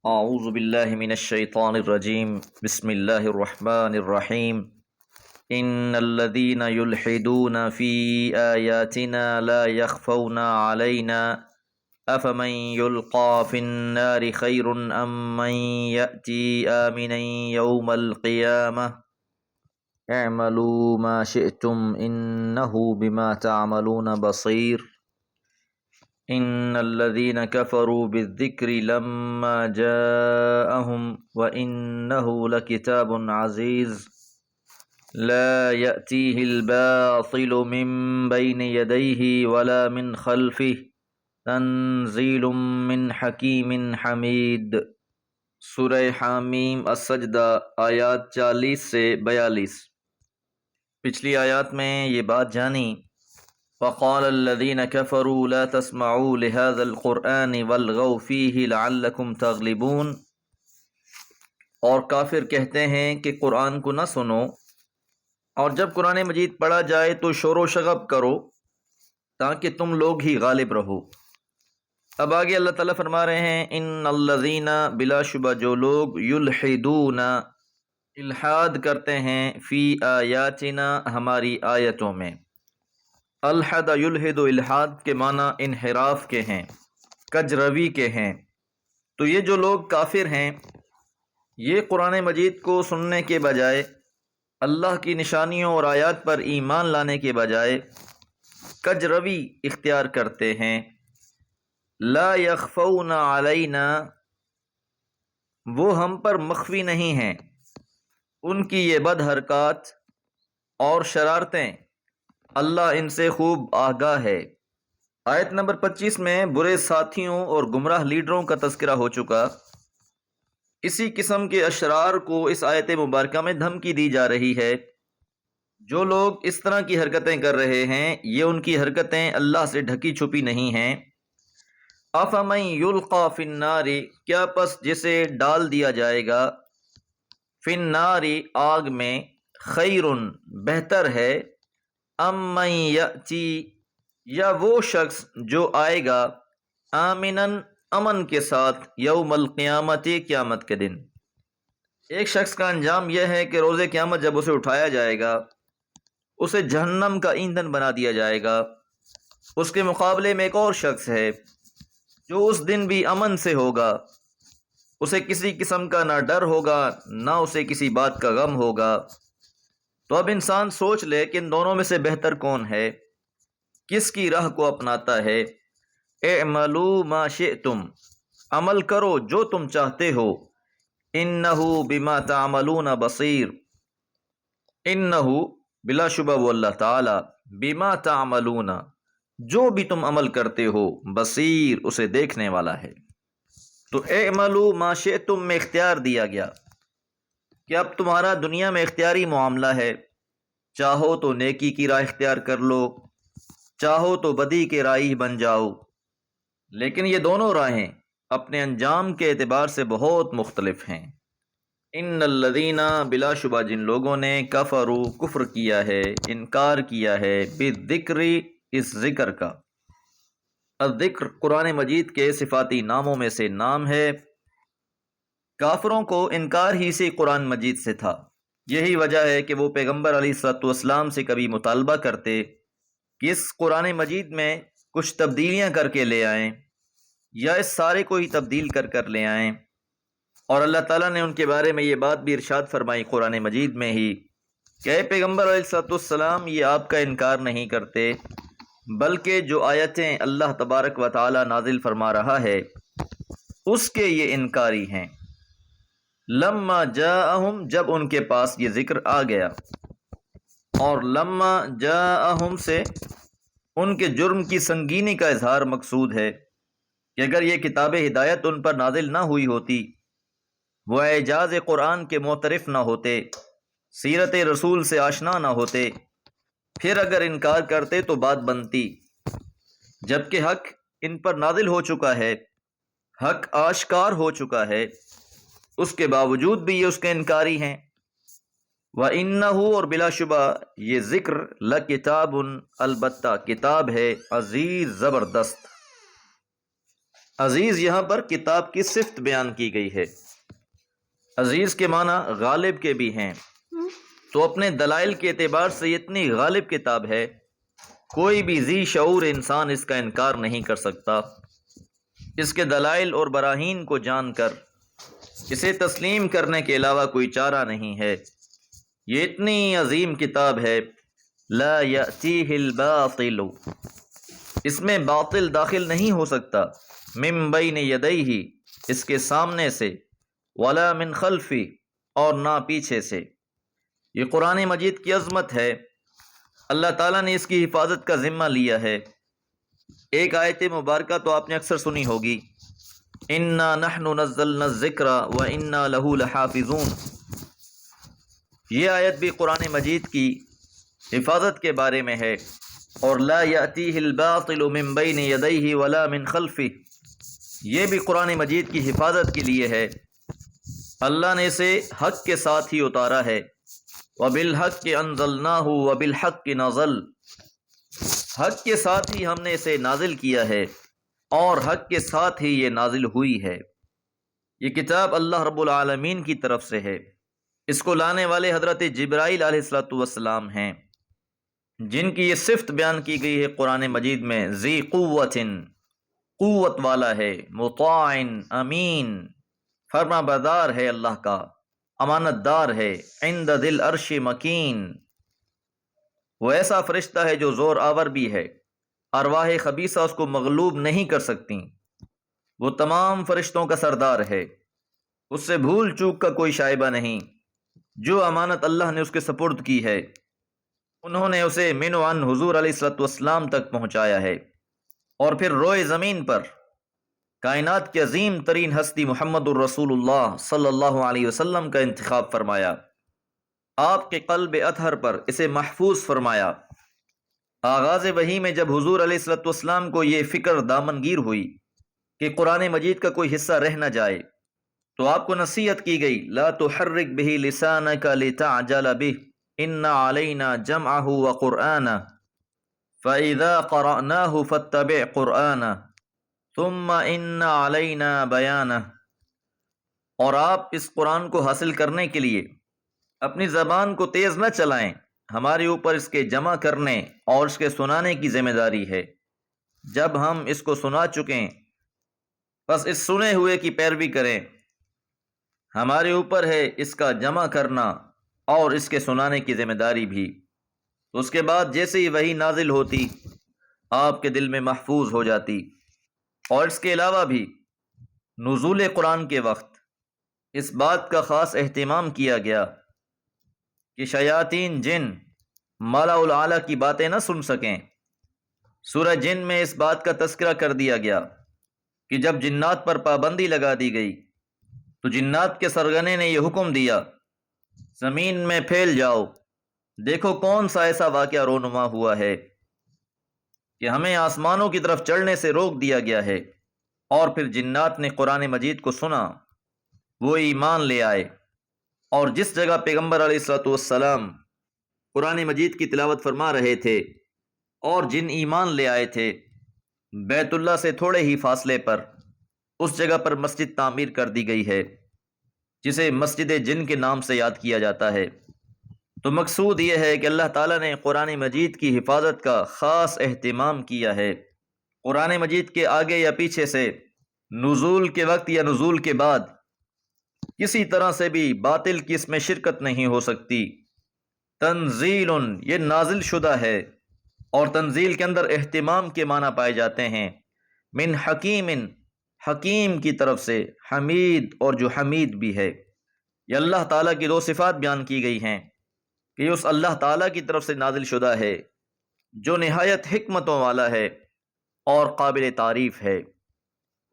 اعوذ باللہ من الشیطان الرجیم بسم اللہ الرحمن الرحیم ان الذین یلحدون فی آیاتنا لا یخفون علینا افمن یلقى فی النار خیر ام من یأتی آمنا یوم القیامہ اعملوا ما شئتم انہ بما تعملون بصیر ان الذين كفروا بالذكر لما جاءهم وانه لكتاب عزيز لا يأتيه الباطل من بين يديه ولا من خلفه تنزيل من حكيم حميد۔ سورہ حامیم السجدہ آیات 40 سے 42۔ پچھلی آیات میں یہ بات جانی وقال الذين كفروا لا تسمعوا لهذا القرآن والغوا فيه لعلكم تغلبون، اور کافر کہتے ہیں کہ قرآن کو نہ سنو اور جب قرآن مجید پڑھا جائے تو شور و شغب کرو تاکہ تم لوگ ہی غالب رہو۔ اب آگے اللہ تعالیٰ فرما رہے ہیں ان الذین، بلا شبہ جو لوگ، یلحدون الحاد کرتے ہیں، فی آیاتنا ہماری آیتوں میں۔ الحد یلحد الحاد کے معنی انحراف کے ہیں، کج روی کے ہیں۔ تو یہ جو لوگ کافر ہیں یہ قرآن مجید کو سننے کے بجائے، اللہ کی نشانیوں اور آیات پر ایمان لانے کے بجائے کج روی اختیار کرتے ہیں۔ لا یخفون علینا، وہ ہم پر مخفی نہیں ہیں، ان کی یہ بد حرکات اور شرارتیں اللہ ان سے خوب آگاہ ہے۔ آیت نمبر 25 میں برے ساتھیوں اور گمراہ لیڈروں کا تذکرہ ہو چکا۔ اسی قسم کے اشرار کو اس آیت مبارکہ میں دھمکی دی جا رہی ہے۔ جو لوگ اس طرح کی حرکتیں کر رہے ہیں یہ ان کی حرکتیں اللہ سے ڈھکی چھپی نہیں ہیں۔ افمن یلقى فی النار، کیا پس جسے ڈال دیا جائے گا، فی النار آگ میں، خیر بہتر ہے، ام من یأتی یا وہ شخص جو آئے گا، آمنن امن کے ساتھ، یوم القیامت قیامت کے دن۔ ایک شخص کا انجام یہ ہے کہ روز قیامت جب اسے اٹھایا جائے گا اسے جہنم کا ایندھن بنا دیا جائے گا۔ اس کے مقابلے میں ایک اور شخص ہے جو اس دن بھی امن سے ہوگا، اسے کسی قسم کا نہ ڈر ہوگا نہ اسے کسی بات کا غم ہوگا۔ تو اب انسان سوچ لے کہ ان دونوں میں سے بہتر کون ہے، کس کی راہ کو اپناتا ہے۔ اعملوا ما شئتم، عمل کرو جو تم چاہتے ہو، انہ بما تعملون بصیر، انہ بلا شبہ وہ اللہ تعالی، بما تعملون جو بھی تم عمل کرتے ہو، بصیر اسے دیکھنے والا ہے۔ تو اعملوا ما شئتم میں اختیار دیا گیا کہ اب تمہارا دنیا میں اختیاری معاملہ ہے، چاہو تو نیکی کی راہ اختیار کر لو، چاہو تو بدی کے راہی بن جاؤ، لیکن یہ دونوں راہیں اپنے انجام کے اعتبار سے بہت مختلف ہیں۔ ان الذین، بلا شبہ جن لوگوں نے، کفروا کفر کیا ہے، انکار کیا ہے، بالذکر اس ذکر کا۔ الذکر قرآن مجید کے صفاتی ناموں میں سے نام ہے۔ کافروں کو انکار ہی سے قرآن مجید سے تھا، یہی وجہ ہے کہ وہ پیغمبر علیہ الصلوۃ والسلام سے کبھی مطالبہ کرتے کہ اس قرآن مجید میں کچھ تبدیلیاں کر کے لے آئیں یا اس سارے کو ہی تبدیل کر کر لے آئیں، اور اللہ تعالیٰ نے ان کے بارے میں یہ بات بھی ارشاد فرمائی قرآن مجید میں ہی کہ اے پیغمبر علیہ الصلوۃ والسلام یہ آپ کا انکار نہیں کرتے، بلکہ جو آیتیں اللہ تبارک و تعالیٰ نازل فرما رہا ہے اس کے یہ انکاری ہیں۔ لما جاءہم، جب ان کے پاس یہ ذکر آ گیا، اور لما جاءہم سے ان کے جرم کی سنگینی کا اظہار مقصود ہے کہ اگر یہ کتاب ہدایت ان پر نازل نہ ہوئی ہوتی، وہ اعجاز قرآن کے معترف نہ ہوتے، سیرت رسول سے آشنا نہ ہوتے، پھر اگر انکار کرتے تو بات بنتی، جبکہ حق ان پر نازل ہو چکا ہے، حق آشکار ہو چکا ہے، اس کے باوجود بھی یہ اس کے انکاری ہیں۔ وَإِنَّهُ، اور بلا شبہ یہ ذکر، لَکتاب، البتہ کتاب ہے، عزیز زبردست۔ عزیز یہاں پر کتاب کی صفت بیان کی گئی ہے۔ عزیز کے معنی غالب کے بھی ہیں، تو اپنے دلائل کے اعتبار سے یہ اتنی غالب کتاب ہے، کوئی بھی ذی شعور انسان اس کا انکار نہیں کر سکتا۔ اس کے دلائل اور براہین کو جان کر اسے تسلیم کرنے کے علاوہ کوئی چارہ نہیں ہے۔ یہ اتنی عظیم کتاب ہے، لا یأتیہ الباطل، اس میں باطل داخل نہیں ہو سکتا، من بین یدیہ، اس کے سامنے سے، ولا من خلفہ، اور نہ پیچھے سے۔ یہ قرآن مجید کی عظمت ہے، اللہ تعالیٰ نے اس کی حفاظت کا ذمہ لیا ہے۔ ایک آیت مبارکہ تو آپ نے اکثر سنی ہوگی، انا نحن نزلنا الذکر وانا لہ لحافظون۔ یہ آیت بھی قرآن مجید کی حفاظت کے بارے میں ہے، اور لا یأتیہ الباطل من بین یدیہ ولا من خلفہ، یہ بھی قرآن مجید کی حفاظت کے لیے ہے۔ اللہ نے اسے حق کے ساتھ ہی اتارا ہے، وَبِالْحَقِّ أَنزَلْنَاهُ وَبِالْحَقِّ نَزَلَ، حق کے ساتھ ہی ہم نے اسے نازل کیا ہے، اور حق کے ساتھ ہی یہ نازل ہوئی ہے۔ یہ کتاب اللہ رب العالمین کی طرف سے ہے۔ اس کو لانے والے حضرت جبرائیل علیہ السلام ہیں، جن کی یہ صفت بیان کی گئی ہے قرآن مجید میں، ذی قوت، قوت والا ہے، مطاع امین، فرما بردار ہے اللہ کا، امانت دار ہے، عند ذی العرش مکین، وہ ایسا فرشتہ ہے جو زور آور بھی ہے، ارواح خبیثہ اس کو مغلوب نہیں کر سکتی، وہ تمام فرشتوں کا سردار ہے، اس سے بھول چوک کا کوئی شائبہ نہیں۔ جو امانت اللہ نے اس کے سپرد کی ہے، انہوں نے اسے من و عن حضور علیہ السلام تک پہنچایا ہے، اور پھر روئے زمین پر کائنات کی عظیم ترین ہستی محمد الرسول اللہ صلی اللہ علیہ وسلم کا انتخاب فرمایا، آپ کے قلب اطہر پر اسے محفوظ فرمایا۔ آغاز وحی میں جب حضور علیہ السلام کو یہ فکر دامنگیر ہوئی کہ قرآن مجید کا کوئی حصہ رہ نہ جائے، تو آپ کو نصیحت کی گئی، لا تحرک بہ لسانک لتعجل بہ، ان علینا جمعہ وقرآنہ، فإذا قرأناه فاتبع قرآنہ ثم ان علینا بیانہ۔ اور آپ اس قرآن کو حاصل کرنے کے لیے اپنی زبان کو تیز نہ چلائیں، ہمارے اوپر اس کے جمع کرنے اور اس کے سنانے کی ذمہ داری ہے۔ جب ہم اس کو سنا چکیں، بس اس سنے ہوئے کی پیروی کریں، ہمارے اوپر ہے اس کا جمع کرنا اور اس کے سنانے کی ذمہ داری بھی۔ اس کے بعد جیسے ہی وحی نازل ہوتی، آپ کے دل میں محفوظ ہو جاتی۔ اور اس کے علاوہ بھی نزول قرآن کے وقت اس بات کا خاص اہتمام کیا گیا کہ شیاطین جن مالا الاعلیٰ کی باتیں نہ سن سکیں۔ سورہ جن میں اس بات کا تذکرہ کر دیا گیا کہ جب جنات پر پابندی لگا دی گئی تو جنات کے سرگنے نے یہ حکم دیا، زمین میں پھیل جاؤ، دیکھو کون سا ایسا واقعہ رونما ہوا ہے کہ ہمیں آسمانوں کی طرف چڑھنے سے روک دیا گیا ہے۔ اور پھر جنات نے قرآن مجید کو سنا، وہ ایمان لے آئے، اور جس جگہ پیغمبر علیہ السلام قرآن مجید کی تلاوت فرما رہے تھے اور جن ایمان لے آئے تھے، بیت اللہ سے تھوڑے ہی فاصلے پر اس جگہ پر مسجد تعمیر کر دی گئی ہے، جسے مسجد جن کے نام سے یاد کیا جاتا ہے۔ تو مقصود یہ ہے کہ اللہ تعالیٰ نے قرآن مجید کی حفاظت کا خاص اہتمام کیا ہے۔ قرآن مجید کے آگے یا پیچھے سے نزول کے وقت یا نزول کے بعد کسی طرح سے بھی باطل کی اس میں شرکت نہیں ہو سکتی۔ تنزیل، یہ نازل شدہ ہے، اور تنزیل کے اندر اہتمام کے معنی پائے جاتے ہیں، من حکیم، حکیم کی طرف سے، حمید، اور جو حمید بھی ہے۔ یہ اللہ تعالیٰ کی دو صفات بیان کی گئی ہیں کہ یہ اس اللہ تعالیٰ کی طرف سے نازل شدہ ہے جو نہایت حکمتوں والا ہے اور قابل تعریف ہے۔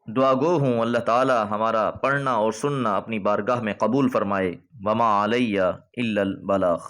دعا گو ہوں اللہ تعالیٰ ہمارا پڑھنا اور سننا اپنی بارگاہ میں قبول فرمائے۔ وما علیہ الا البلاغ۔